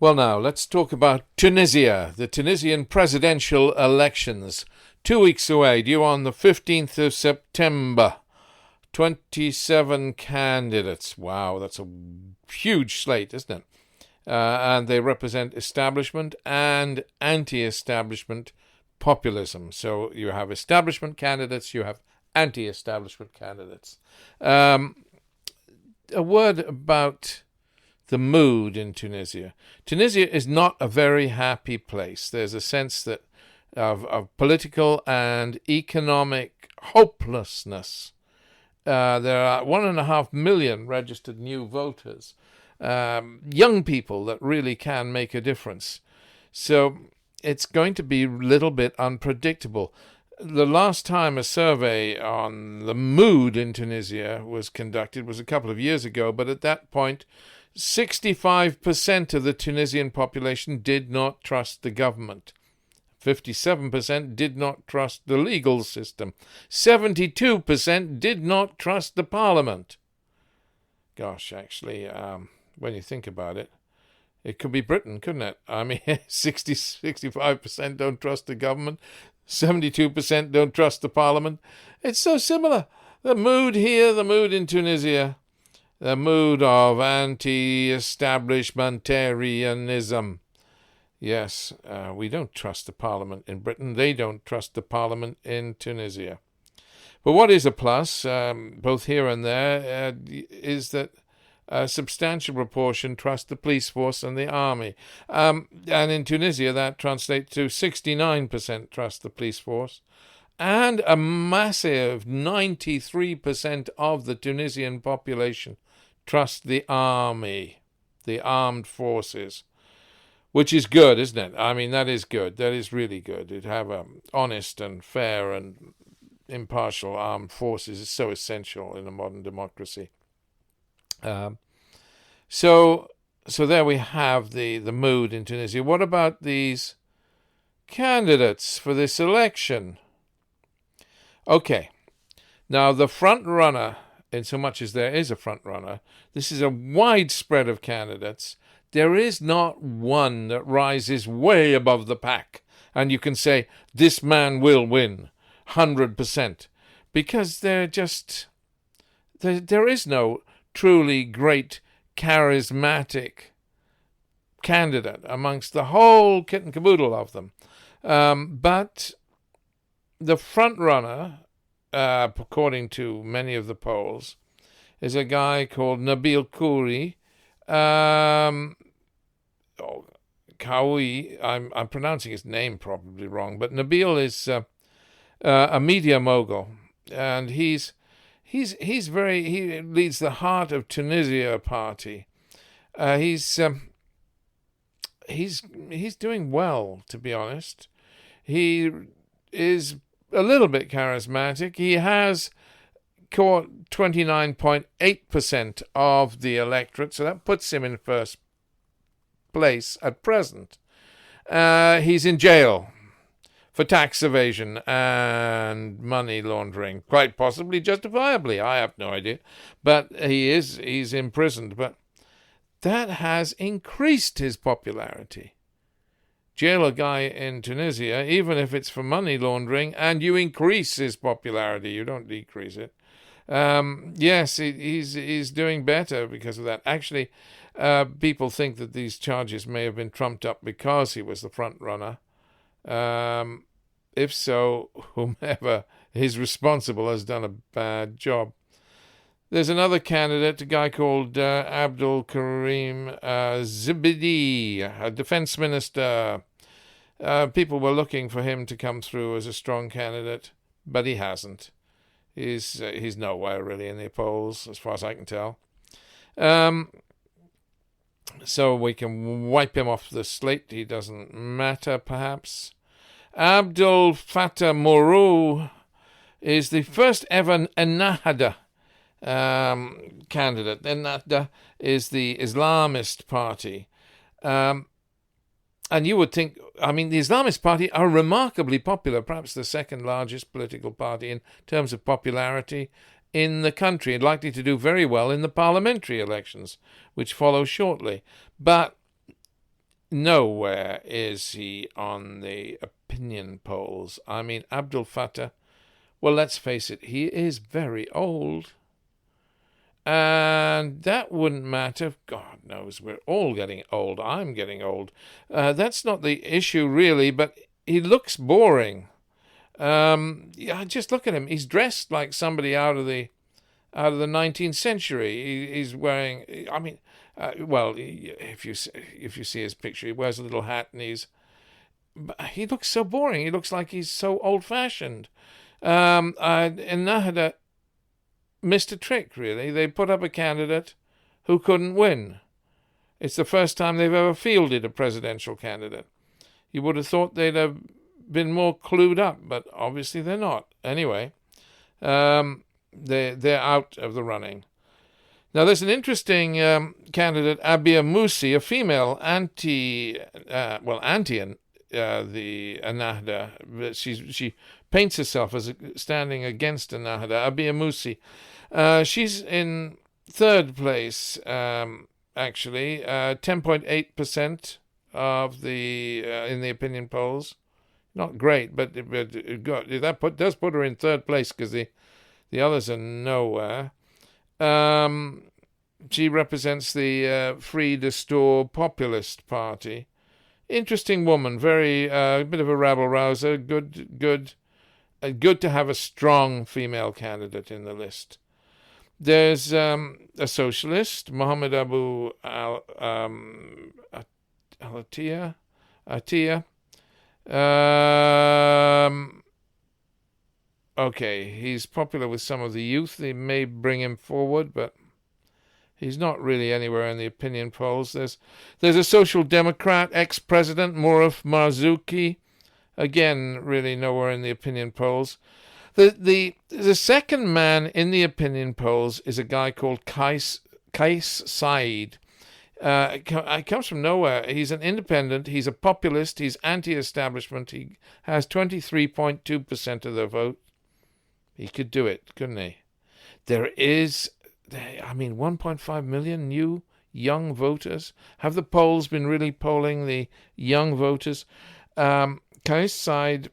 Well, now, let's talk about Tunisia, the Tunisian presidential elections. 2 weeks away, due on the 15th of September. 27 candidates. Wow, that's a huge slate, isn't it? And they represent establishment and anti-establishment populism. So you have establishment candidates, you have anti-establishment candidates. A word about the mood in Tunisia. Tunisia is not a very happy place. There's a sense that of political and economic hopelessness. There are 1.5 million registered new voters, young people that really can make a difference. So it's going to be a little bit unpredictable. The last time a survey on the mood in Tunisia was conducted was a couple of years ago, but at that point 65% of the Tunisian population did not trust the government. 57% did not trust the legal system. 72% did not trust the parliament. Gosh, actually, when you think about it, it could be Britain, couldn't it? I mean, 65% don't trust the government. 72% don't trust the parliament. It's so similar. The mood here, the mood in Tunisia. The mood of anti-establishmentarianism. Yes, we don't trust the parliament in Britain. They don't trust the parliament in Tunisia. But what is a plus, both here and there, is that a substantial proportion trust the police force and the army. And in Tunisia, that translates to 69% trust the police force. And a massive 93% of the Tunisian population trust the army, the armed forces, which is good, isn't it? I mean, that is good. That is really good. To have honest and fair and impartial armed forces is so essential in a modern democracy. So there we have the mood in Tunisia. What about these candidates for this election? Okay, now the front runner, in so much as there is a front runner, this is a wide spread of candidates. There is not one that rises way above the pack, and you can say, this man will win, 100%, because there is no truly great, charismatic candidate amongst the whole kit and caboodle of them. But the front runner, according to many of the polls, is a guy called Nabil Kouri. Kawi, I'm pronouncing his name probably wrong, but Nabil is a media mogul, and he leads the Heart of Tunisia party. He's doing well, to be honest. He is a little bit charismatic. He has caught 29.8% of the electorate, so that puts him in first place at present. He's in jail for tax evasion and money laundering, quite possibly justifiably. I have no idea, but he's imprisoned. But that has increased his popularity. Jail a guy in Tunisia, even if it's for money laundering, and you increase his popularity. You don't decrease it. Yes, he's doing better because of that. Actually, people think that these charges may have been trumped up because he was the front runner. If so, whomever is responsible has done a bad job. There's another candidate, a guy called Abdul Karim Zibidi, a defense minister. People were looking for him to come through as a strong candidate, but he hasn't. He's nowhere really in the polls, as far as I can tell. So we can wipe him off the slate. He doesn't matter, perhaps. Abdul Fattah Mourou is the first ever Ennahda candidate. Ennahda is the Islamist party. And you would think, I mean, the Islamist Party are remarkably popular, perhaps the second largest political party in terms of popularity in the country, and likely to do very well in the parliamentary elections, which follow shortly. But nowhere is he on the opinion polls. I mean, Abdel Fattah, well, let's face it, he is very old. And that wouldn't matter. God knows, we're all getting old. I'm getting old. That's not the issue, really, but he looks boring. Yeah, just look at him. He's dressed like somebody out of the 19th century. He's wearing, I mean, well, if you see his picture, he wears a little hat, and he looks so boring. He looks like he's so old-fashioned. And Nahda missed a trick, really. They put up a candidate who couldn't win. It's the first time they've ever fielded a presidential candidate. You would have thought they'd have been more clued up, but obviously they're not. Anyway, they're out of the running. Now, there's an interesting candidate, Abia Musi, a female anti the Ennahda. She paints herself as standing against Ennahda. Abia Musi. She's in third place, actually, 10.8% of the in the opinion polls. Not great, but that does put her in third place, because the others are nowhere. She represents the Free de Store Populist Party. Interesting woman, very a bit of a rabble rouser. Good to have a strong female candidate in the list. There's a socialist, Mohammed Abu Atiyah. Okay, he's popular with some of the youth. They may bring him forward, but he's not really anywhere in the opinion polls. There's a social democrat, ex-president Mouraf Marzouki. Again, really nowhere in the opinion polls. The second man in the opinion polls is a guy called Kais Said. He comes from nowhere. He's an independent. He's a populist. He's anti-establishment. He has 23.2% of the vote. He could do it, couldn't he? There is, 1.5 million new young voters. Have the polls been really polling the young voters? Kais Said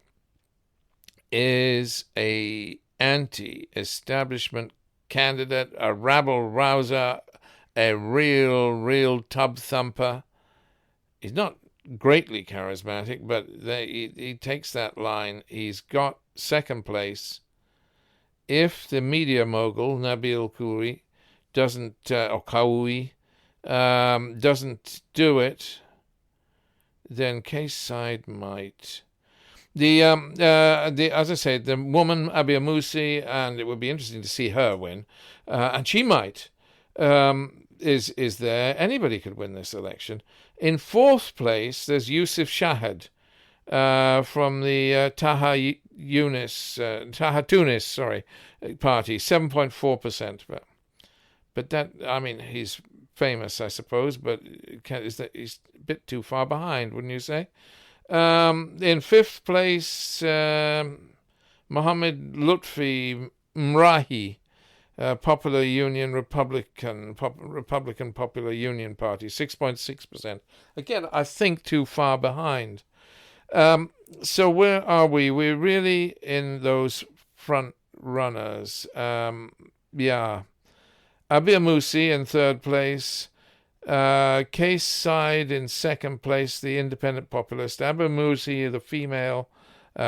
is a anti-establishment candidate, a rabble-rouser, a real tub thumper. He's not greatly charismatic, but he takes that line. He's got second place. If the media mogul Nabil Kouri doesn't do it, then Kais Said might. As I said, the woman Abia Musi, and it would be interesting to see her win, and she might. Is there. Anybody could win this election. In fourth place, there's Yusuf Shahid from the Taha Tunis party, 7.4%. But that, he's famous, I suppose, but he's a bit too far behind, wouldn't you say? In fifth place, Mohammed Lutfi Mrahi, Popular Union Republican Popular Union Party, 6.6%. Again, I think too far behind. So where are we? We're really in those front runners. Abia Musi in third place. Kais Said in second place, the independent populist. Abia Musi, the female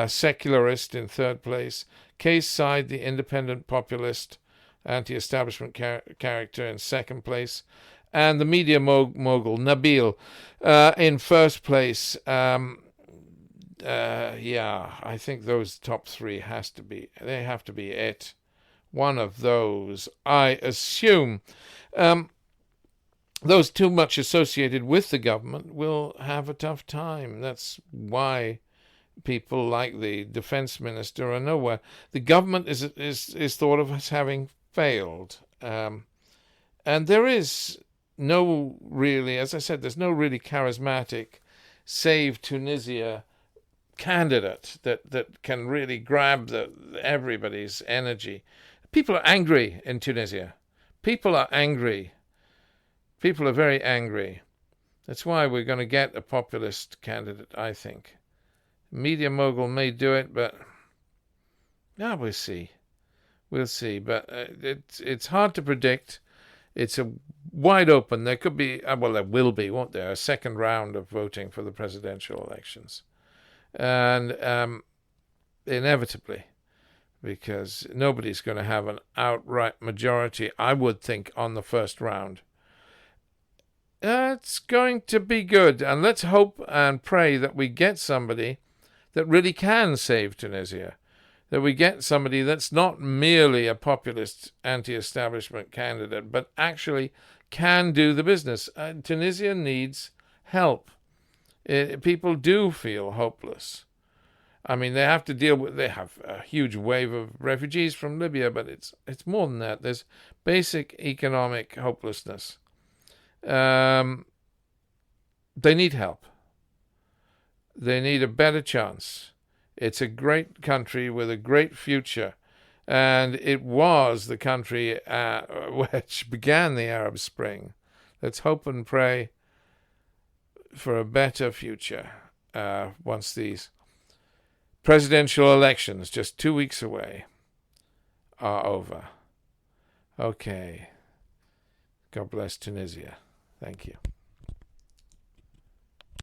secularist, in third place. Kais Said, the independent populist, anti-establishment character, in second place. And the media mogul, Nabil, in first place. I think those top three have to be it. One of those, I assume. Those too much associated with the government will have a tough time. That's why people like the defense minister are nowhere. The government is thought of as having failed. And there is no really, as I said, there's no really charismatic Save Tunisia candidate that can really grab everybody's energy. People are angry in Tunisia. People are angry. People are very angry. That's why we're going to get a populist candidate, I think. Media mogul may do it, but we'll see. We'll see. But it's hard to predict. It's a wide open. There could be, there will be, won't there, a second round of voting for the presidential elections. And inevitably, because nobody's going to have an outright majority, I would think, on the first round. It's going to be good, and let's hope and pray that we get somebody that really can save Tunisia, that we get somebody that's not merely a populist anti-establishment candidate, but actually can do the business. Tunisia needs help. People do feel hopeless. I mean, they have a huge wave of refugees from Libya, but it's more than that. There's basic economic hopelessness. They need help. They need a better chance. It's a great country with a great future, and it was the country which began the Arab Spring. Let's hope and pray for a better future once these presidential elections, just 2 weeks away, are over. Okay. God bless Tunisia. Thank you.